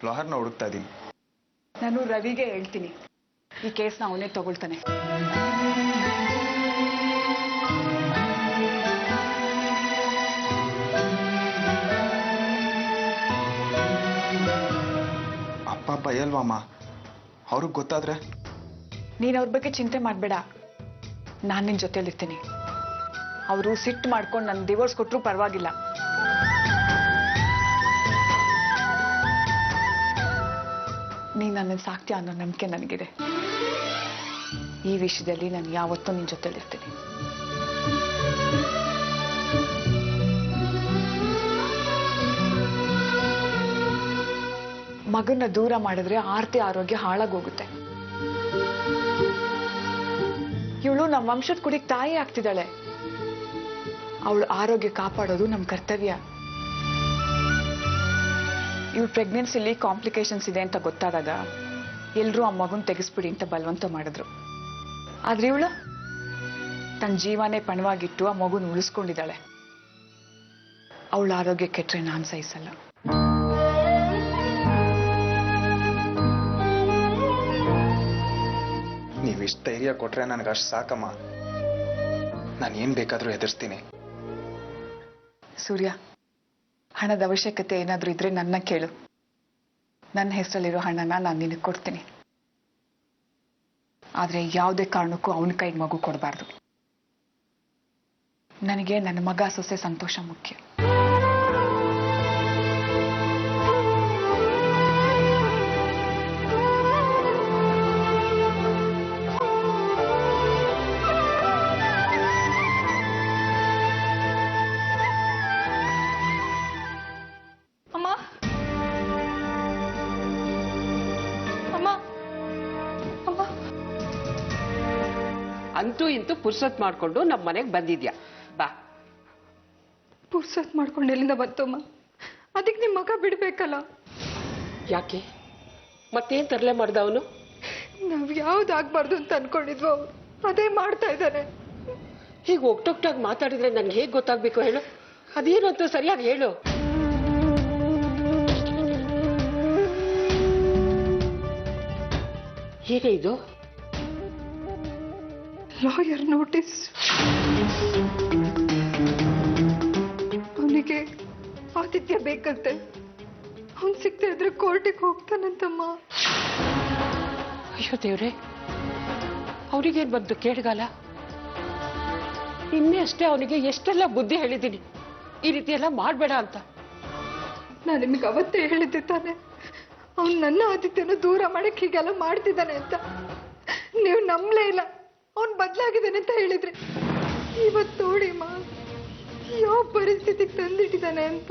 ಲೋಹರ್ನ ಹುಡುಕ್ತಾ ಇದ್ದೀನಿ. ನಾನು ರವಿಗೆ ಹೇಳ್ತೀನಿ, ಈ ಕೇಸ್ನ ಅವನೇ ತಗೊಳ್ತಾನೆ. ಅಪ್ಪ ಬಯಲ್ವಮ್ಮ, ಅವ್ರಿಗೆ ಗೊತ್ತಾದ್ರೆ? ನೀನು ಅವ್ರ ಬಗ್ಗೆ ಚಿಂತೆ ಮಾಡಬೇಡ, ನಾನು ನಿನ್ನ ಜೊತೆಲಿರ್ತೀನಿ. ಅವರು ಸಿಟ್ಟು ಮಾಡ್ಕೊಂಡು ನನ್ನ ಡಿವೋರ್ಸ್ ಕೊಟ್ಟರು ಪರವಾಗಿಲ್ಲ. ನೀನು ನನ್ನನ್ನು ಸಾಕ್ತೀಯ ಅನ್ನೋ ನಂಬಿಕೆ ನನಗಿದೆ. ಈ ವಿಷಯದಲ್ಲಿ ನಾನು ಯಾವತ್ತೂ ನಿನ್ನ ಜೊತೆಲಿರ್ತೀನಿ. ಮಗನ್ನ ದೂರ ಮಾಡಿದ್ರೆ ಆರ್ತಿ ಆರೋಗ್ಯ ಹಾಳಾಗೋಗುತ್ತೆ. ಇವಳು ನಮ್ಮ ವಂಶದ ಕುಡಿಗೆ ತಾಯಿ ಆಗ್ತಿದ್ದಾಳೆ. ಅವಳು ಆರೋಗ್ಯ ಕಾಪಾಡೋದು ನಮ್ಮ ಕರ್ತವ್ಯ. ಇವಳು ಪ್ರೆಗ್ನೆನ್ಸಿಲಿ ಕಾಂಪ್ಲಿಕೇಶನ್ಸ್ ಇದೆ ಅಂತ ಗೊತ್ತಾದಾಗ ಎಲ್ಲರೂ ಆ ಮಗುನ ತೆಗೆಸ್ಬಿಡಿ ಅಂತ ಬಲವಂತ ಮಾಡಿದ್ರು. ಆದ್ರೆ ಇವಳು ತನ್ನ ಜೀವನೇ ಪಣವಾಗಿಟ್ಟು ಆ ಮಗುನ ಉಳಿಸ್ಕೊಂಡಿದ್ದಾಳೆ. ಅವಳ ಆರೋಗ್ಯ ಕೆಟ್ಟರೆ ನಾನು ಸಹಿಸಲ್ಲ. ನೀವಿಷ್ಟು ಧೈರ್ಯ ಕೊಟ್ರೆ ನನಗೆ ಅಷ್ಟು ಸಾಕಮ್ಮ. ನಾನು ಏನು ಬೇಕಾದರೂ ಎದುರಿಸ್ತೀನಿ. ಸೂರ್ಯ, ಹಣದ ಅವಶ್ಯಕತೆ ಏನಾದರೂ ಇದ್ರೆ ನನ್ನ ಕೇಳು. ನನ್ನ ಹೆಸರಲ್ಲಿರೋ ಹಣನ ನಾನು ನಿನಗೆ ಕೊಡ್ತೀನಿ. ಆದರೆ ಯಾವುದೇ ಕಾರಣಕ್ಕೂ ಅವನ ಕೈಗೆ ಮಗು ಕೊಡಬಾರ್ದು. ನನಗೆ ನನ್ನ ಮಗ ಸೊಸೆ ಸಂತೋಷ ಮುಖ್ಯ. ಅಂತೂ ಇಂತೂ ಪುರ್ಸತ್ ಮಾಡ್ಕೊಂಡು ನಮ್ಮ ಮನೆಗೆ ಬಂದಿದ್ಯಾ. ಬಾ. ಪುರ್ಸತ್ ಮಾಡ್ಕೊಂಡು ಎಲ್ಲಿಂದ ಬಂತಮ್ಮ? ಅದಕ್ಕೆ ನಿಮ್ಮ ಮಗ ಬಿಡ್ಬೇಕಲ್ಲ. ಯಾಕೆ ಮತ್ತೇನ್ ತರಲೆ ಮಾಡ್ದ ಅವನು? ನಾವ್ ಯಾವ್ದಾಗ್ಬಾರ್ದು ಅಂತ ಅನ್ಕೊಂಡಿದ್ವು, ಅವ್ರು ಅದೇ ಮಾಡ್ತಾ ಇದ್ದಾನೆ. ಹೀಗೆ ಒಟ್ಟೊಟ್ಟಾಗಿ ಮಾತಾಡಿದ್ರೆ ನನ್ಗೆ ಹೇಗೆ ಗೊತ್ತಾಗ್ಬೇಕು ಹೇಳು? ಅದೇನು ಅಂತ ಸರಿಯಾಗಿ ಹೇಳು. ಹೇಗೆ ಇದು? Lawyer notice. ಅವನಿಗೆ ಆತಿಥ್ಯ ಬೇಕಂತೆ. ಅವನ್ ಸಿಗ್ತಾ ಇದ್ರೆ ಕೋರ್ಟಿಗೆ ಹೋಗ್ತಾನಂತಮ್ಮ. ಅಯ್ಯೋ ದೇವ್ರೆ, ಅವನಿಗೇನ್ ಬಂತು ಕೇಳ್ಗಾಲ? ಇನ್ನೇ ಅಷ್ಟೇ ಅವನಿಗೆ ಎಷ್ಟೆಲ್ಲ ಬುದ್ಧಿ ಹೇಳಿದ್ದೀನಿ ಈ ರೀತಿ ಎಲ್ಲ ಮಾಡ್ಬೇಡ ಅಂತ. ನಾನು ನಿಮಗೆ ಅವತ್ತೇ ಹೇಳಿದ್ದೆ ತಾನೆ, ಅವ್ನು ನನ್ನ ಆತಿಥ್ಯನ ದೂರ ಮಾಡಕ್ ಹೀಗೆಲ್ಲ ಮಾಡ್ತಿದ್ದಾನೆ ಅಂತ. ನೀವು ನಂಬಲೇ ಇಲ್ಲ. ಅವನ್ ಬದಲಾಗಿದ್ದಾನೆ ಅಂತ ಹೇಳಿದ್ರೆ ಇವತ್ತು ನೋಡಿಮ್ಮ ಯಾವ ಪರಿಸ್ಥಿತಿಗೆ ತಂದಿಟ್ಟಿದ್ದಾನೆ ಅಂತ.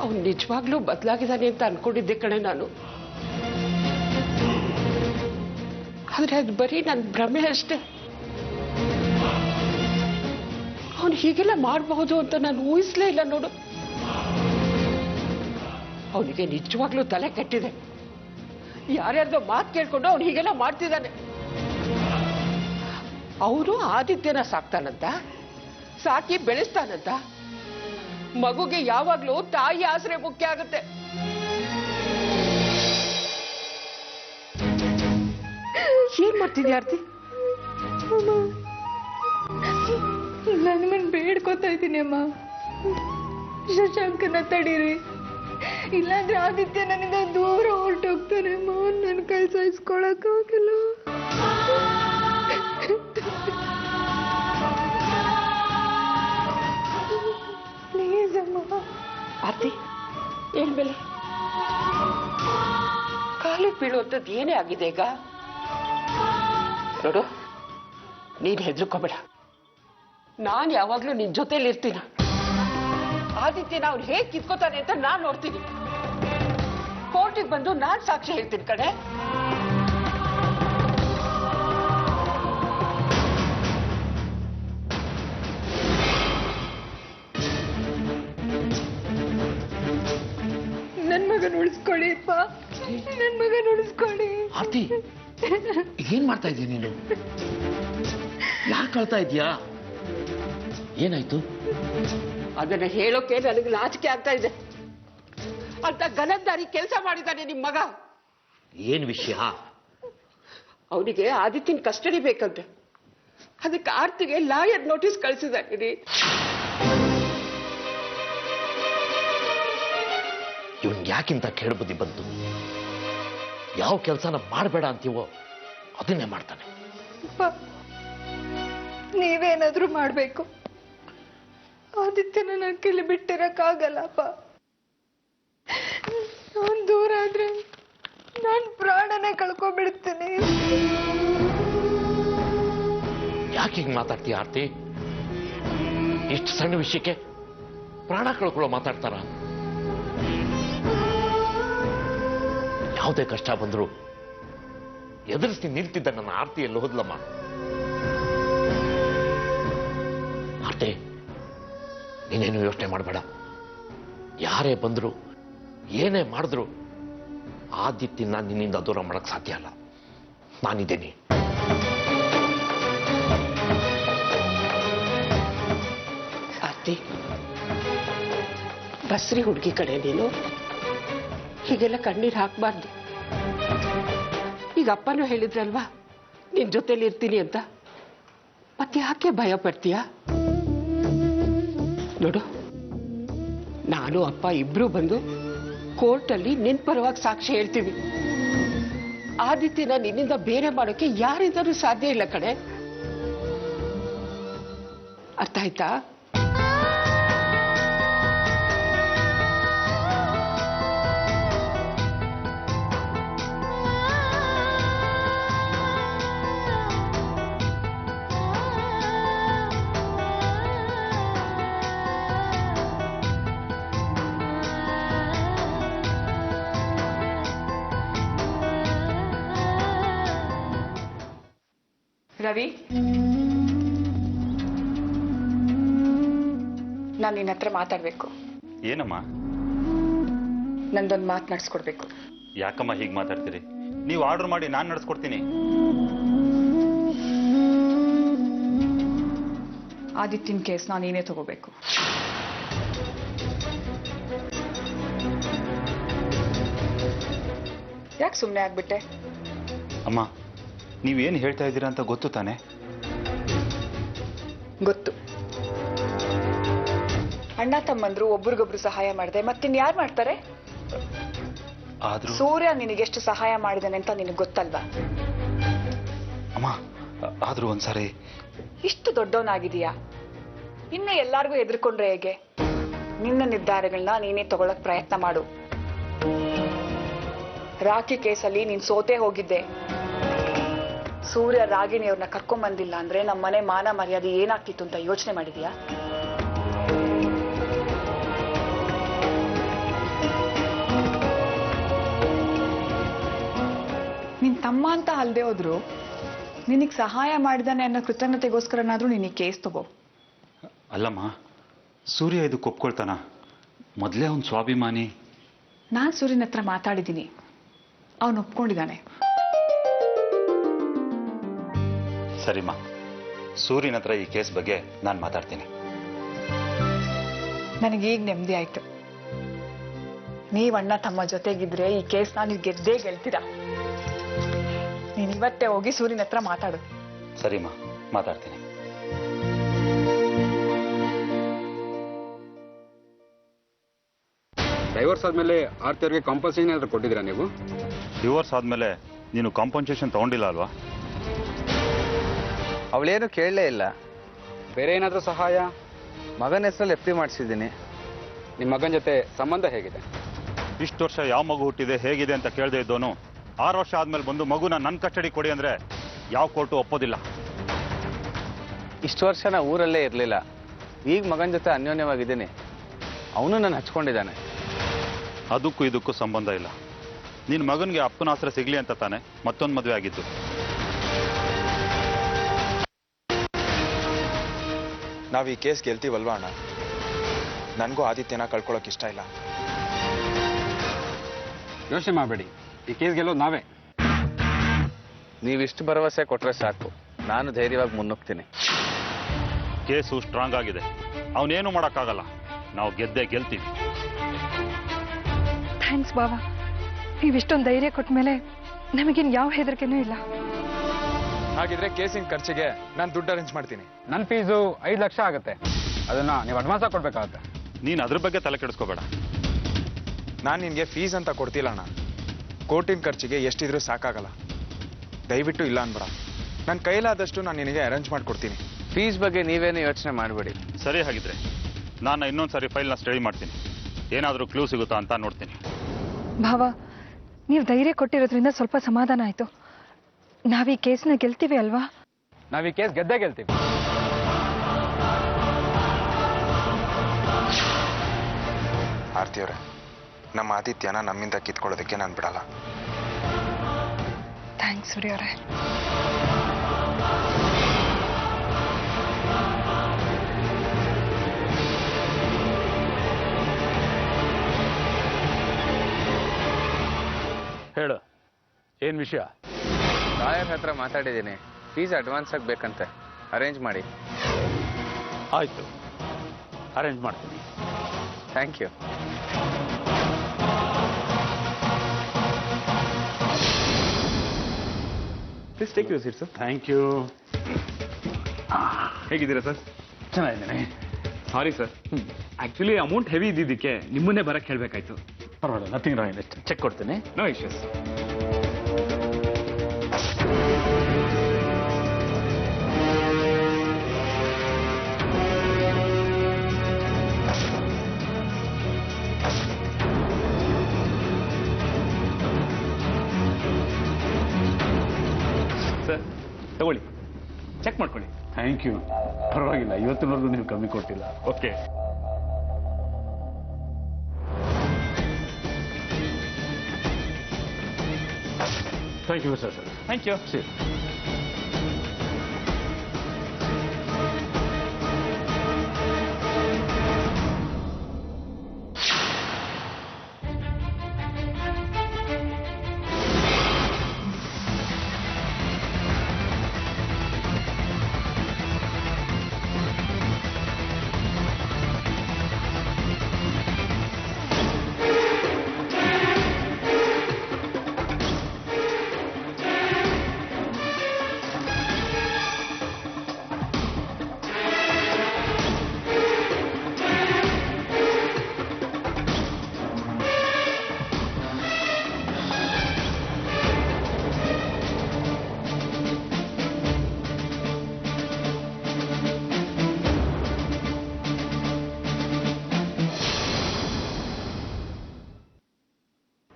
ಅವನು ನಿಜವಾಗ್ಲೂ ಬದಲಾಗಿದ್ದಾನೆ ಅಂತ ಅನ್ಕೊಂಡಿದ್ದೆ ಕಣೆ ನಾನು. ಆದ್ರೆ ಅದು ಬರೀ ನನ್ನ ಭ್ರಮೆ ಅಷ್ಟೇ. ಅವನು ಹೀಗೆಲ್ಲ ಮಾಡಬಹುದು ಅಂತ ನಾನು ಊಹಿಸ್ಲೇ ಇಲ್ಲ ನೋಡು. ಅವನಿಗೆ ನಿಜವಾಗ್ಲೂ ತಲೆ ಕೆಟ್ಟಿದೆ. ಯಾರ್ಯಾರ್ದೋ ಮಾತು ಕೇಳ್ಕೊಂಡು ಅವನು ಹೀಗೆಲ್ಲ ಮಾಡ್ತಿದ್ದಾನೆ. ಅವರು ಆದಿತ್ಯನ ಸಾಕ್ತಾನಂತ, ಸಾಕಿ ಬೆಳೆಸ್ತಾನಂತ. ಮಗುಗೆ ಯಾವಾಗ್ಲೂ ತಾಯಿ ಆಸರೆ ಮುಖ್ಯ ಆಗುತ್ತೆ. ಏನ್ ಮಾಡ್ತಿದ್ಯಾ ಆರ್ತಿ? ನನ್ಗನ್ ಬೇಡ್ಕೊತಾ ಇದ್ದೀನಿ ಅಮ್ಮ, ಶಶಾಂಕನ ತಡೀರಿ. ಇಲ್ಲಾಂದ್ರೆ ಆದಿತ್ಯ ನನ್ನಿಂದ ದೂರ ಹೊರಟೋಗ್ತಾನೆ ಅಮ್ಮ. ನನ್ನ ಕೈ ಸಹಿಸ್ಕೊಳಕ್ಕಾಗಿಲ್ಲ. ಪ್ಲೀಸ್ ಅಮ್ಮ. ಆರ್ತಿ, ಹೇಳ್ಬೇಲೆ, ಕಾಲಿಗೆ ಬೀಳುವಂಥದ್ದು ಏನೇ ಆಗಿದೆ ಈಗ? ನೋಡು, ನೀನ್ ಹೆದರ್ಕೋಬೇಡ. ನಾನು ಯಾವಾಗ್ಲೂ ನಿನ್ ಜೊತೆಲಿ ಇರ್ತೀನಿ. ಆದಿತ್ಯನ ಅವ್ನು ಹೇಗೆ ಕಿತ್ಕೋತಾನೆ ಅಂತ ನಾನ್ ನೋಡ್ತೀನಿ. ಕೋರ್ಟಿಗೆ ಬಂದು ನಾನ್ ಸಾಕ್ಷಿ ಹೇಳ್ತೀನಿ ಕಡೆ. ನನ್ ಮಗನ ಉಳಿಸ್ಕೊಳ್ಳಿ ಅಪ್ಪ, ನನ್ ಮಗನ ಉಳಿಸ್ಕೊಳ್ಳಿ. ಆರ್ತಿ, ಏನ್ ಮಾಡ್ತಾ ಇದೀಯ ನೀನು? ಯಾಕೆ ಕಳ್ತಾ ಇದೀಯಾ? ಏನಾಯ್ತು? ಅದನ್ನ ಹೇಳೋಕೆ ನನಗೆ ನಾಚಿಕೆ ಆಗ್ತಾ ಇದೆ. ಅಂತ ಗಲಂದಾರಿ ಕೆಲಸ ಮಾಡಿದ್ದಾನೆ ನಿಮ್ ಮಗ. ಏನ್ ವಿಷಯ? ಅವನಿಗೆ ಆದಿತ್ಯನ ಕಸ್ಟಡಿ ಬೇಕಂತೆ. ಅದಕ್ಕೆ ಆರ್ತಿಗೆ ಲಾಯರ್ ನೋಟಿಸ್ ಕಳಿಸಿದಾರೆ. ಇವನ್ ಯಾಕಿಂತ ಕೇಳ ಬುದ್ಧಿ ಬಂತು? ಯಾವ ಕೆಲಸನ ಮಾಡಬೇಡ ಅಂತೀವೋ ಅದನ್ನೇ ಮಾಡ್ತಾನೆ. ನೀವೇನಾದ್ರೂ ಮಾಡ್ಬೇಕು. ಆದಿತ್ಯನ ನನ್ನ ಕೈಲಿ ಬಿಟ್ಟಿರಕ್ಕಾಗಲ್ಲಪ್ಪ. ನಾನ್ ದೂರ ಆದ್ರೆ ನಾನ್ ಪ್ರಾಣನೇ ಕಳ್ಕೊಬಿಡ್ತೀನಿ. ಯಾಕೆ ಹಿಂಗ್ ಮಾತಾಡ್ತೀಯ ಆರ್ತಿ? ಇಷ್ಟು ಸಣ್ಣ ವಿಷಯಕ್ಕೆ ಪ್ರಾಣ ಕಳ್ಕೊಳ್ಳೋ ಮಾತಾಡ್ತಾರ? ಯಾವುದೇ ಕಷ್ಟ ಬಂದ್ರು ಎದುರಿಸಿ ನಿಲ್ತಿದ್ದ ನನ್ನ ಆರ್ತಿ ಎಲ್ಲಿ ಹೋದ್ಲಮ್ಮ? ಆರ್ತಿ, ನೀನೇನು ಯೋಚನೆ ಮಾಡಬೇಡ. ಯಾರೇ ಬಂದ್ರು ಏನೇ ಮಾಡಿದ್ರು ಆದಿತ್ಯನ ನಿನ್ನಿಂದ ದೂರ ಮಾಡಕ್ ಸಾಧ್ಯ ಅಲ್ಲ. ನಾನಿದ್ದೀನಿ. ಆರ್ತಿ, ಬಸ್ರಿ ಹುಡುಗಿ ಕಡೆ ನೀನು ಹೀಗೆಲ್ಲ ಕಣ್ಣೀರ್ ಹಾಕ್ಬಾರ್ದು. ಈಗ ಅಪ್ಪನೂ ಹೇಳಿದ್ರಲ್ವಾ ನಿನ್ ಜೊತೆಲಿ ಇರ್ತೀನಿ ಅಂತ, ಮತ್ತೆ ಯಾಕೆ ಭಯ ಪಡ್ತೀಯ? ನೋಡು, ನಾನು ಅಪ್ಪ ಇಬ್ರು ಬಂದು ಕೋರ್ಟಲ್ಲಿ ನಿನ್ ಪರವಾಗಿ ಸಾಕ್ಷಿ ಹೇಳ್ತೀವಿ. ಆದಿತ್ಯನ ನಿನ್ನಿಂದ ಬೇರೆ ಮಾಡೋಕೆ ಯಾರಿಂದಲೂ ಸಾಧ್ಯ ಇಲ್ಲ ಕಣೆ. ಅರ್ಥ ಆಯ್ತಾ? ರವಿ, ನಾನು ನಿನ್ನ ಹತ್ರ ಮಾತಾಡ್ಬೇಕು. ಏನಮ್ಮ? ನಂದೊಂದು ಮಾತು ನಡೆಸ್ಕೊಡ್ಬೇಕು. ಯಾಕಮ್ಮ ಹೀಗೆ ಮಾತಾಡ್ತೀರಿ? ನೀವು ಆರ್ಡರ್ ಮಾಡಿ ನಾನು ನಡೆಸ್ಕೊಡ್ತೀನಿ. ಆದಿತ್ಯನ ಕೇಸ್ನ ನೀನೇ ತಗೋಬೇಕು. ಯಾಕೆ ಸುಮ್ಮನೆ ಆಗ್ಬಿಟ್ಟೆ? ಅಮ್ಮ, ನೀವೇನು ಹೇಳ್ತಾ ಇದ್ದೀರಾ ಅಂತ ಗೊತ್ತು ತಾನೆ? ಗೊತ್ತು. ಅಣ್ಣ ತಮ್ಮಂದ್ರು ಒಬ್ರಿಗೊಬ್ರು ಸಹಾಯ ಮಾಡಿದೆ, ಮತ್ತಿನ್ಯಾರು ಮಾಡ್ತಾರೆ? ಆದ್ರೂ ಸೂರ್ಯ ನಿನಗೆಷ್ಟು ಸಹಾಯ ಮಾಡಿದಾನೆ ಅಂತ ನಿನಗೆ ಗೊತ್ತಲ್ವಾ? ಅಮ್ಮ, ಆದ್ರೂ ಒಂದ್ಸಾರಿ ಇಷ್ಟು ದೊಡ್ಡವನಾಗಿದೀಯಾ, ಇನ್ನು ಎಲ್ಲಾರ್ಗೂ ಎದುರ್ಕೊಂಡ್ರೆ ಹೇಗೆ? ನಿನ್ನ ನಿರ್ಧಾರಗಳನ್ನ ನೀನೇ ತಗೊಳಕ್ ಪ್ರಯತ್ನ ಮಾಡು. ರಾಖಿ ಕೇಸಲ್ಲಿ ನೀನ್ ಸೋತೆ ಹೋಗಿದ್ದೆ. ಸೂರ್ಯ ರಾಗಿಣಿಯವ್ರನ್ನ ಕರ್ಕೊಂಬಂದಿಲ್ಲ ಅಂದ್ರೆ ನಮ್ಮ ಮನೆ ಮಾನ ಮರ್ಯಾದೆ ಏನಾಗ್ತಿತ್ತು ಅಂತ ಯೋಚನೆ ಮಾಡಿದ್ಯಾ? ನಿನ್ ತಮ್ಮ ಅಂತ ಅಲ್ದೇ ಹೋದ್ರು ನಿನಗ್ ಸಹಾಯ ಮಾಡಿದಾನೆ ಅನ್ನೋ ಕೃತಜ್ಞತೆಗೋಸ್ಕರನಾದ್ರೂ ನೀನ್ ಈ ಕೇಸ್ ತಗೋ. ಅಲ್ಲಮ್ಮ, ಸೂರ್ಯ ಇದಕ್ಕೆ ಒಪ್ಕೊಳ್ತಾನ? ಮೊದಲೇ ಅವ್ನ ಸ್ವಾಭಿಮಾನಿ. ನಾನ್ ಸೂರ್ಯನ ಹತ್ರ ಮಾತಾಡಿದ್ದೀನಿ, ಅವನು ಒಪ್ಕೊಂಡಿದ್ದಾನೆ. ಸರಿಮ್ಮ, ಸೂರ್ಯನ ಹತ್ರ ಈ ಕೇಸ್ ಬಗ್ಗೆ ನಾನು ಮಾತಾಡ್ತೀನಿ. ನನಗೀಗ ನೆಮ್ಮದಿ ಆಯ್ತು. ನೀವ್ ಅಣ್ಣ ತಮ್ಮ ಜೊತೆಗಿದ್ರೆ ಈ ಕೇಸ್ನ ನೀವು ಗೆದ್ದೇ ಗೆಲ್ತೀರಾ. ನೀನ್ ಇವತ್ತೇ ಹೋಗಿ ಸೂರ್ಯನ ಹತ್ರ ಮಾತಾಡು. ಸರಿಮ್ಮ, ಮಾತಾಡ್ತೀನಿ. ಡೈವರ್ಸ್ ಆದ್ಮೇಲೆ ಆರ್ತಿ ಅವ್ರಿಗೆ ಕಾಂಪನ್ಸೇಷನ್ ಏನಾದ್ರು ಕೊಟ್ಟಿದ್ದೀರಾ ನೀವು? ಡಿವೋರ್ಸ್ ಆದ್ಮೇಲೆ ನೀನು ಕಾಂಪನ್ಸೇಷನ್ ತಗೊಂಡಿಲ್ಲ ಅಲ್ವಾ? ಅವಳೇನು ಕೇಳಲೇ ಇಲ್ಲ. ಬೇರೆ ಏನಾದರೂ ಸಹಾಯ? ಮಗನ ಹೆಸರಲ್ಲಿ FD ಮಾಡಿಸಿದ್ದೀನಿ. ನಿಮ್ಮ ಮಗನ ಜೊತೆ ಸಂಬಂಧ ಹೇಗಿದೆ? ಇಷ್ಟು ವರ್ಷ ಯಾವ ಮಗು ಹುಟ್ಟಿದೆ ಹೇಗಿದೆ ಅಂತ ಕೇಳದೆ ಇದ್ದೋನು 6 ವರ್ಷ ಆದ್ಮೇಲೆ ಬಂದು ಮಗುನ ನನ್ನ ಕಸ್ಟಡಿ ಕೊಡಿ ಅಂದ್ರೆ ಯಾವ ಕೋರ್ಟು ಒಪ್ಪೋದಿಲ್ಲ. ಇಷ್ಟು ವರ್ಷ ನಾ ಊರಲ್ಲೇ ಇರಲಿಲ್ಲ. ಈಗ ಮಗನ ಜೊತೆ ಅನ್ಯೋನ್ಯವಾಗಿದ್ದೀನಿ. ಅವನು ನನ್ನ ಹಚ್ಕೊಂಡಿದ್ದಾನೆ. ಅದಕ್ಕೂ ಇದಕ್ಕೂ ಸಂಬಂಧ ಇಲ್ಲ. ನಿನ್ನ ಮಗನಿಗೆ ಅಪ್ಪನ ಆಸರೆ ಸಿಗ್ಲಿ ಅಂತ ತಾನೆ ಮತ್ತೊಂದು ಮದುವೆ ಆಗಿದ್ದು. ನಾವು ಈ ಕೇಸ್ ಗೆಲ್ತೀವಲ್ವಾ ಅಣ್ಣ? ನನಗೂ ಆದಿತ್ಯನ ಕಳ್ಕೊಳ್ಳೋಕೆ ಇಷ್ಟ ಇಲ್ಲ. ಯೋಚನೆ ಮಾಡಬೇಡಿ, ಈ ಕೇಸ್ ಗೆಲ್ಲೋದು ನಾವೇ. ನೀವಿಷ್ಟು ಭರವಸೆ ಕೊಟ್ರೆ ಸಾಕು, ನಾನು ಧೈರ್ಯವಾಗಿ ಮುನ್ನುಗ್ತೀನಿ. ಕೇಸು ಸ್ಟ್ರಾಂಗ್ ಆಗಿದೆ, ಅವನೇನು ಮಾಡೋಕ್ಕಾಗಲ್ಲ. ನಾವು ಗೆದ್ದೇ ಗೆಲ್ತೀವಿ. ಥ್ಯಾಂಕ್ಸ್ ಬಾವ. ನೀವಿಷ್ಟೊಂದು ಧೈರ್ಯ ಕೊಟ್ಟ ಮೇಲೆ ನಮಗಿನ್ ಯಾವ ಹೆದರಿಕೆನೂ ಇಲ್ಲ. ಹಾಗಿದ್ರೆ ಕೇಸಿನ ಖರ್ಚಿಗೆ ನಾನು ದುಡ್ಡು ಅರೇಂಜ್ ಮಾಡ್ತೀನಿ. ನನ್ನ ಫೀಸು 5 ಲಕ್ಷ ಆಗುತ್ತೆ. ಅದನ್ನ ನೀವು ಅಡ್ವಾನ್ಸ್ ಆಗಿ ಕೊಡ್ಬೇಕಾಗುತ್ತೆ. ನೀನು ಅದ್ರ ಬಗ್ಗೆ ತಲೆ ಕೆಡಿಸ್ಕೋಬೇಡ. ನಾನು ನಿನಗೆ ಫೀಸ್ ಅಂತ ಕೊಡ್ತಿಲ್ಲ ಅಣ್ಣ. ಕೋರ್ಟಿನ ಖರ್ಚಿಗೆ ಎಷ್ಟಿದ್ರೂ ಸಾಕಾಗಲ್ಲ. ದಯವಿಟ್ಟು ಇಲ್ಲ ಅನ್ಬೇಡ. ನನ್ನ ಕೈಲಾದಷ್ಟು ನಾನು ನಿನಗೆ ಅರೇಂಜ್ ಮಾಡಿಕೊಡ್ತೀನಿ. ಫೀಸ್ ಬಗ್ಗೆ ನೀವೇನು ಯೋಚನೆ ಮಾಡಬೇಡಿ. ಸರಿ, ಹಾಗಿದ್ರೆ ನಾನು ಇನ್ನೊಂದು ಸಾರಿ ಫೈಲ್ನ ಸ್ಟಡಿ ಮಾಡ್ತೀನಿ. ಏನಾದರೂ ಕ್ಲೂ ಸಿಗುತ್ತಾ ಅಂತ ನೋಡ್ತೀನಿ. ಭಾವ, ನೀವು ಧೈರ್ಯ ಕೊಟ್ಟಿರೋದ್ರಿಂದ ಸ್ವಲ್ಪ ಸಮಾಧಾನ ಆಯ್ತು. ನಾವೀ ಕೇಸ್ನ ಗೆಲ್ತೀವಿ ಅಲ್ವಾ? ನಾವು ಈ ಕೇಸ್ ಗೆದ್ದೇ ಗೆಲ್ತೀವಿ. ಆರ್ತಿಯವರೇ, ನಮ್ಮ ಆದಿತ್ಯನ ನಮ್ಮಿಂದ ಕಿತ್ಕೊಳ್ಳೋದಕ್ಕೆ ನಾನು ಬಿಡಲ್ಲ. ಥ್ಯಾಂಕ್ಸ್ ಸೂರ್ಯ ಅವರೇ. ಹೇಳು, ಏನು ವಿಷಯ? ಲಾಯರ್ ಹತ್ರ ಮಾತಾಡಿದ್ದೀನಿ. ಫೀಸ್ ಅಡ್ವಾನ್ಸ್ ಆಗಿ ಬೇಕಂತೆ. ಅರೇಂಜ್ ಮಾಡಿ. ಆಯಿತು, ಅರೇಂಜ್ ಮಾಡ್ತೀನಿ. Thank you. Please take you seat sir. Thank you. ಹೇಗಿದ್ದೀರಾ ಸರ್? ಚೆನ್ನಾಗಿದ್ದೀನಿ. Sorry sir, actually amount heavy ಇದ್ದಿದ್ದಕ್ಕೆ ನಿಮ್ಮನ್ನೇ ಬರಕ್ಕೆ ಹೇಳಬೇಕಾಯ್ತು. ಪರವಾಗಿಲ್ಲ, ನಥಿಂಗ್ ರಾಂಗ್. ಚೆಕ್ ಕೊಡ್ತೀನಿ. No issues. ಸರ್ ತಗೊಳ್ಳಿ, ಚೆಕ್ ಮಾಡ್ಕೊಳ್ಳಿ. Thank you. ಪರವಾಗಿಲ್ಲ, ಇವತ್ತಿನವರೆಗೂ ನೀವು ಕಮ್ಮಿ ಕೊಟ್ಟಿಲ್ಲ. Okay. Thank you sir. Thank you. ಸರಿ.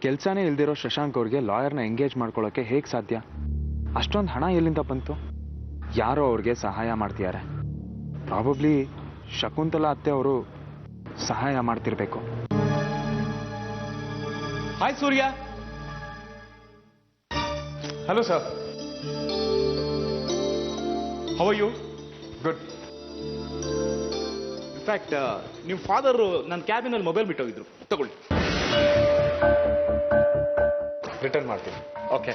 ಕೆಲಸನೇ ಇಲ್ದಿರೋ ಶಶಾಂಕ್ ಅವ್ರಿಗೆ ಲಾಯರ್ನ ಎಂಗೇಜ್ ಮಾಡ್ಕೊಳ್ಳೋಕೆ ಹೇಗೆ ಸಾಧ್ಯ? ಅಷ್ಟೊಂದು ಹಣ ಎಲ್ಲಿಂದ ಬಂತು? ಯಾರೋ ಅವ್ರಿಗೆ ಸಹಾಯ ಮಾಡ್ತಿದ್ದಾರೆ. ಪ್ರಾಬಬ್ಲಿ ಶಕುಂತಲಾ ಅತ್ತೆ ಅವರು ಸಹಾಯ ಮಾಡ್ತಿರ್ಬೇಕು. Hi Surya. Hello sir. How are you? Good. In fact ನಿಮ್ಮ ಫಾದರು ನನ್ನ ಕ್ಯಾಬಿನಲ್ಲಿ ಮೊಬೈಲ್ ಬಿಟ್ಟೋಗಿದ್ರು. ತಗೊಳ್ಳಿ. ರಿಟರ್ನ್ ಮಾಡ್ತೀನಿ. ಓಕೆ.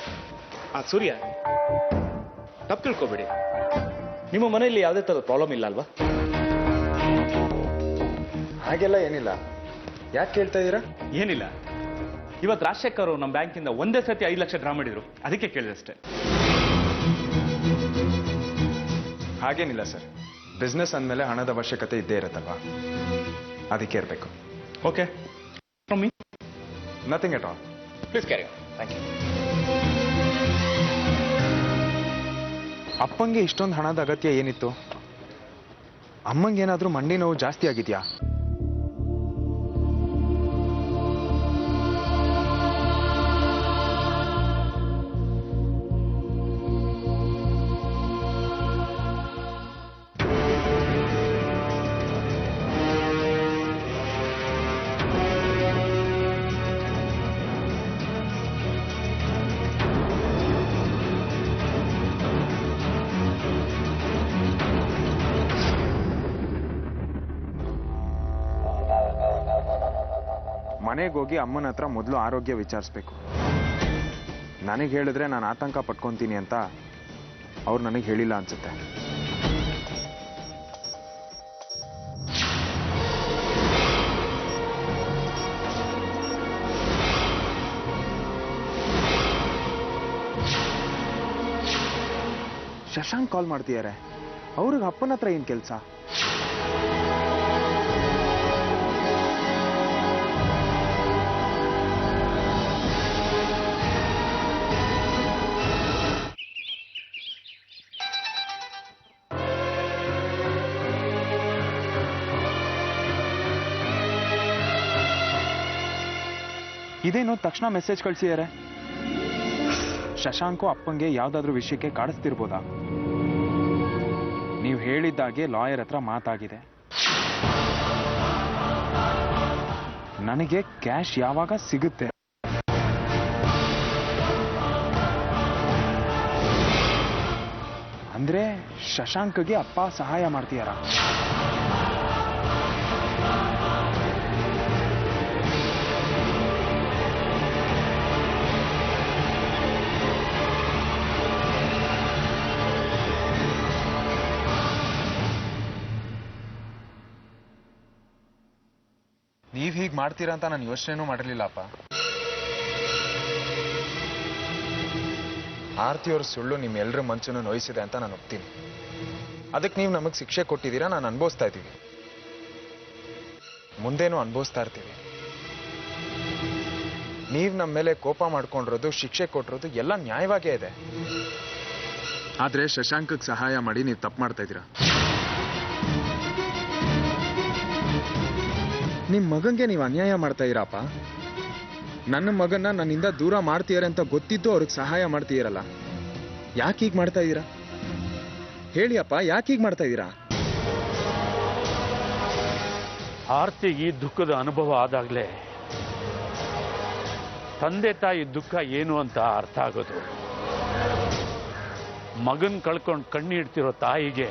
ಸೂರ್ಯ, ತಪ್ಪು ತಿಳ್ಕೊಬೇಡಿ. ನಿಮ್ಮ ಮನೆಯಲ್ಲಿ ಯಾವುದೇ ಥರದ ಪ್ರಾಬ್ಲಮ್ ಇಲ್ಲ ಅಲ್ವಾ? ಹಾಗೆಲ್ಲ ಏನಿಲ್ಲ. ಯಾಕೆ ಕೇಳ್ತಾ ಇದ್ದೀರಾ? ಏನಿಲ್ಲ, ಇವತ್ತು ರಾಜಶೇಖರ್ ನಮ್ಮ ಬ್ಯಾಂಕಿಂದ ಒಂದೇ ಸತಿ 5 ಲಕ್ಷ ಡ್ರಾ ಮಾಡಿದ್ರು. ಅದಕ್ಕೆ ಕೇಳಿದೆ ಅಷ್ಟೇ. ಹಾಗೇನಿಲ್ಲ ಸರ್. ಬಿಸ್ನೆಸ್ ಅಂದಮೇಲೆ ಹಣದ ಅವಶ್ಯಕತೆ ಇದ್ದೇ ಇರುತ್ತಲ್ವಾ, ಅದಕ್ಕೆ ಇರಬೇಕು. Okay. From me nothing at all. Please carry on. Thank you. ಅಪ್ಪಂಗೆ ಇಷ್ಟೊಂದು ಹಣದ ಅಗತ್ಯ ಏನಿತ್ತು? ಅಮ್ಮಂಗೇನಾದ್ರೂ ಮಂಡಿ ನೋವು ಜಾಸ್ತಿ ಆಗಿದೆಯಾ? ಮನೆಗೆ ಹೋಗಿ ಅಮ್ಮನ ಹತ್ರ ಮೊದಲು ಆರೋಗ್ಯ ವಿಚಾರಿಸ್ಬೇಕು. ನನಗೆ ಹೇಳಿದ್ರೆ ನಾನು ಆತಂಕ ಪಟ್ಕೊಂತೀನಿ ಅಂತ ಅವ್ರು ನನಗೆ ಹೇಳಿಲ್ಲ ಅನ್ಸುತ್ತೆ. ಶಶಾಂಕ್ ಕಾಲ್ ಮಾಡ್ತಿದ್ದಾರೆ. ಅವ್ರಿಗೆ ಅಪ್ಪನ ಹತ್ರ ಏನು ಕೆಲಸ? ಇದೇನು ತಕ್ಷಣ ಮೆಸೇಜ್ ಕಳಿಸಿದ್ದಾರೆ? ಶಶಾಂಕು ಅಪ್ಪಂಗೆ ಯಾವ್ದಾದ್ರೂ ವಿಷಯಕ್ಕೆ ಕಾಡಿಸ್ತಿರ್ಬೋದಾ? ನೀವು ಹೇಳಿದ್ದಾಗೆ ಲಾಯರ್ ಹತ್ರ ಮಾತಾಗಿದೆ. ನನಗೆ ಕ್ಯಾಶ್ ಯಾವಾಗ ಸಿಗುತ್ತೆ? ಅಂದ್ರೆ ಶಶಾಂಕ್ಗೆ ಅಪ್ಪ ಸಹಾಯ ಮಾಡ್ತೀಯಾರ? ನೀವ್ ಹೀಗೆ ಮಾಡ್ತೀರಾ ಅಂತ ನಾನು ಯೋಚನೆನೂ ಮಾಡಿರ್ಲಿಲ್ಲ ಅಪ್ಪ. ಆರ್ತಿಯವ್ರ ಸುಳ್ಳು ನಿಮ್ಮೆಲ್ಲರ ಮನಸ್ಸನ್ನು ನೋಯಿಸಿದೆ ಅಂತ ನಾನು ಒಪ್ತೀನಿ. ಅದಕ್ಕೆ ನೀವು ನಮಗೆ ಶಿಕ್ಷೆ ಕೊಟ್ಟಿದ್ದೀರಾ, ನಾನು ಅನುಭವಿಸ್ತಾ ಇದ್ದೀವಿ, ಮುಂದೇನೂ ಅನುಭವಿಸ್ತಾ ಇರ್ತೀವಿ. ನೀವು ನಮ್ಮ ಮೇಲೆ ಕೋಪ ಮಾಡ್ಕೊಂಡಿರೋದು, ಶಿಕ್ಷೆ ಕೊಟ್ಟಿರೋದು ಎಲ್ಲ ನ್ಯಾಯವಾಗೇ ಇದೆ. ಆದ್ರೆ ಶಶಾಂಕಕ್ಕೆ ಸಹಾಯ ಮಾಡಿ ನೀವು ತಪ್ಪು ಮಾಡ್ತಾ ಇದ್ದೀರಾ. ನಿಮ್ಮ ಮಗಂಗೆ ನೀವು ಅನ್ಯಾಯ ಮಾಡ್ತಾ ಇರಪ್ಪ. ನನ್ನ ಮಗನ್ನ ನನ್ನಿಂದ ದೂರ ಮಾಡ್ತೀಯಾರೆ ಅಂತ ಗೊತ್ತಿದ್ದು ಅವ್ರಿಗೆ ಸಹಾಯ ಮಾಡ್ತೀರಲ್ಲ, ಯಾಕೆ ಹೀಗೆ ಮಾಡ್ತಾ ಇದ್ದೀರಾ? ಹೇಳಿ ಅಪ್ಪ, ಯಾಕೆ ಹೀಗೆ ಮಾಡ್ತಾ ಇದ್ದೀರಾ? ಆರ್ತಿಗೆ ಈ ದುಃಖದ ಅನುಭವ ಆದಾಗಲೇ ತಂದೆ ತಾಯಿ ದುಃಖ ಏನು ಅಂತ ಅರ್ಥ ಆಗೋದು. ಮಗನ್ ಕಳ್ಕೊಂಡು ಕಣ್ಣೀಡ್ತಿರೋ ತಾಯಿಗೆ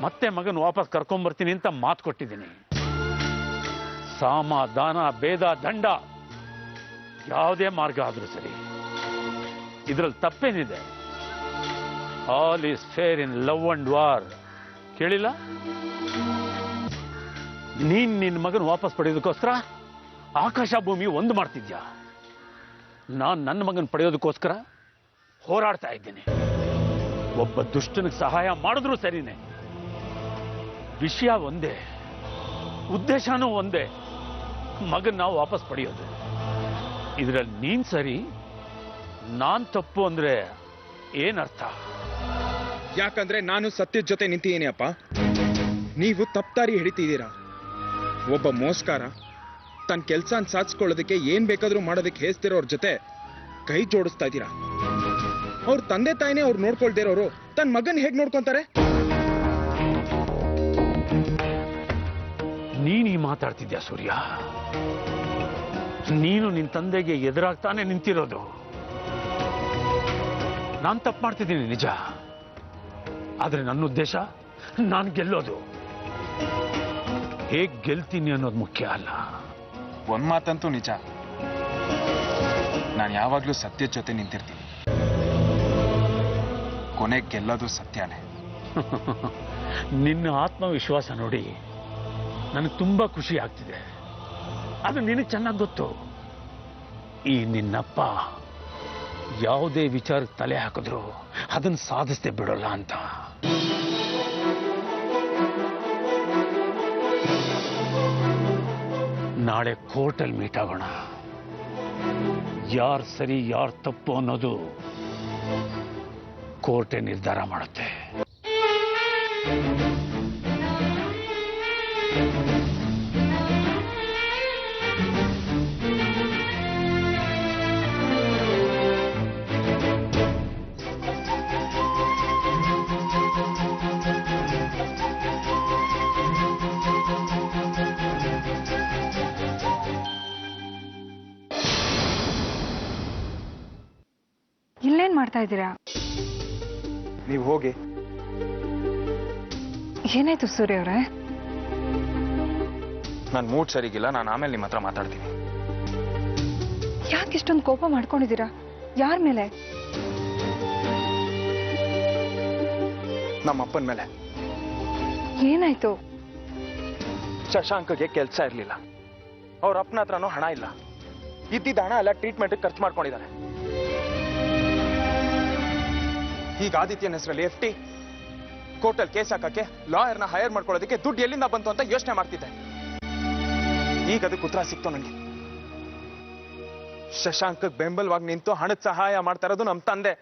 ಮತ್ತೆ ಮಗನ್ ವಾಪಸ್ ಕರ್ಕೊಂಡ್ಬರ್ತೀನಿ ಅಂತ ಮಾತು ಕೊಟ್ಟಿದ್ದೀನಿ. ಸಾಮ, ದಾನ, ಭೇದ, ದಂಡ ಯಾವುದೇ ಮಾರ್ಗ ಆದ್ರೂ ಸರಿ, ಇದರಲ್ಲಿ ತಪ್ಪೇನಿದೆ? All is fair in love and war. ಕೇಳಿಲ್ಲ? ನೀನ್ ನಿನ್ನ ಮಗನ ವಾಪಸ್ ಪಡೆಯೋದಕ್ಕೋಸ್ಕರ ಆಕಾಶ ಭೂಮಿ ಒಂದು ಮಾಡ್ತಿದ್ಯಾ. ನಾನು ನನ್ನ ಮಗನ ಪಡೆಯೋದಕ್ಕೋಸ್ಕರ ಹೋರಾಡ್ತಾ ಇದ್ದೀನಿ. ಒಬ್ಬ ದುಷ್ಟನಿಗೆ ಸಹಾಯ ಮಾಡಿದ್ರೂ ಸರಿನೇ, ವಿಷಯ ಒಂದೇ, ಉದ್ದೇಶನೂ ಒಂದೇ, ಮಗನ್ನ ವಾಪಸ್ ಪಡೆಯೋದು. ಇದರಲ್ಲಿ ನೀನ್ ಸರಿ, ನಾನ್ ತಪ್ಪು ಅಂದ್ರೆ ಏನರ್ಥ? ಯಾಕಂದ್ರೆ ನಾನು ಸತ್ಯದ ಜೊತೆ ನಿಂತಿದ್ದೀನಿ ಅಪ್ಪ. ನೀವು ತಪ್ಪಾರಿ ಹಿಡಿತಿದ್ದೀರಾ. ಒಬ್ಬ ಮೋಸ್ಕಾರ ತನ್ನ ಕೆಲಸ ಸಾಧಿಸ್ಕೊಳ್ಳೋದಕ್ಕೆ ಏನ್ ಬೇಕಾದ್ರೂ ಮಾಡೋದಕ್ಕೆ ಹೇಸ್ತಿರೋರ್ ಜೊತೆ ಕೈ ಜೋಡಿಸ್ತಾ ಇದ್ದೀರಾ. ಅವ್ರ ತಂದೆ ತಾಯಿನೇ ಅವ್ರು ನೋಡ್ಕೊಳ್ದಿರೋರು ತನ್ನ ಮಗನ್ ಹೇಗ್ ನೋಡ್ಕೊಂತಾರೆ? ನೀನು ಮಾತಾಡ್ತಿದ್ಯಾ ಸೂರ್ಯ? ನೀನು ನಿನ್ನ ತಂದೆಗೆ ಎದುರಾಗ್ತಾನೆ ನಿಂತಿರೋದು. ನಾನು ತಪ್ಪು ಮಾಡ್ತಿದ್ದೀನಿ ನಿಜ, ಆದ್ರೆ ನನ್ನ ಉದ್ದೇಶ ನಾನು ಗೆಲ್ಲೋದು. ಹೇಗ್ ಗೆಲ್ತೀನಿ ಅನ್ನೋದು ಮುಖ್ಯ ಅಲ್ಲ. ಒಂದ್ ಮಾತಂತೂ ನಿಜ, ನಾನು ಯಾವಾಗ್ಲೂ ಸತ್ಯದ ಜೊತೆ ನಿಂತಿರ್ತೀನಿ. ಕೊನೆಗೆ ಗೆಲ್ಲೋದು ಸತ್ಯನೇ. ನಿನ್ನ ಆತ್ಮವಿಶ್ವಾಸ ನೋಡಿ ನನಗೆ ತುಂಬಾ ಖುಷಿ ಆಗ್ತಿದೆ. ಅದು ನಿನಗೆ ಚೆನ್ನಾಗಿ ಗೊತ್ತು. ಈ ನಿನ್ನಪ್ಪ ಯಾವುದೇ ವಿಚಾರಕ್ಕೆ ತಲೆ ಹಾಕಿದ್ರು ಅದನ್ನು ಸಾಧಿಸದೆ ಬಿಡೋಲ್ಲ ಅಂತ. ನಾಳೆ ಕೋರ್ಟಲ್ಲಿ ಮೀಟ್ ಆಗೋಣ. ಯಾರು ಸರಿ ಯಾರು ತಪ್ಪು ಅನ್ನೋದು ಕೋರ್ಟೇ ನಿರ್ಧಾರ ಮಾಡುತ್ತೆ. ಇಲ್ಲೇನ್ ಮಾಡ್ತಾ ಇದ್ದೀರಾ? ನೀವು ಹೋಗಿ. ಏನಾಯ್ತು ಸೂರ್ಯ ಅವರೇ? ನನ್ನ ಮೂಡ್ ಸರಿಗಿಲ್ಲ, ನಾನು ಆಮೇಲೆ ನಿಮ್ಮ ಹತ್ರ ಮಾತಾಡ್ತೀನಿ. ಯಾಕೆ ಇಷ್ಟೊಂದು ಕೋಪ ಮಾಡ್ಕೊಂಡಿದ್ದೀರಾ? ಯಾರ ಮೇಲೆ? ನಮ್ಮ ಅಪ್ಪನ ಮೇಲೆ. ಏನಾಯ್ತು? ಶಶಾಂಕ್ಗೆ ಕೆಲಸ ಇರಲಿಲ್ಲ, ಅವ್ರ ಅಪ್ಪನ ಹತ್ರನೂ ಹಣ ಇಲ್ಲ. ಇದ್ದಿದ್ದ ಹಣ ಎಲ್ಲ ಟ್ರೀಟ್ಮೆಂಟ್ ಖರ್ಚು ಮಾಡ್ಕೊಂಡಿದ್ದಾರೆ. ಈಗ ಆದಿತ್ಯನ ಹೆಸರಲ್ಲಿ FT, ಕೋರ್ಟಲ್ಲಿ ಕೇಸ್ ಹಾಕಕ್ಕೆ ಲಾಯರ್ನ ಹೈರ್ ಮಾಡ್ಕೊಳ್ಳೋದಕ್ಕೆ ದುಡ್ಡು ಎಲ್ಲಿಂದ ಬಂತು ಅಂತ ಯೋಚನೆ ಮಾಡ್ತಿದ್ದೆ. ಈಗ ಅದಕ್ಕೆ ಉತ್ತರ ಸಿಕ್ತು ನನಗೆ. ಶಶಾಂಕ್ ಬೆಂಬಲವಾಗಿ ನಿಂತು ಹಣದ ಸಹಾಯ ಮಾಡ್ತಾ ಇರೋದು ನಮ್ಮ ತಂದೆ.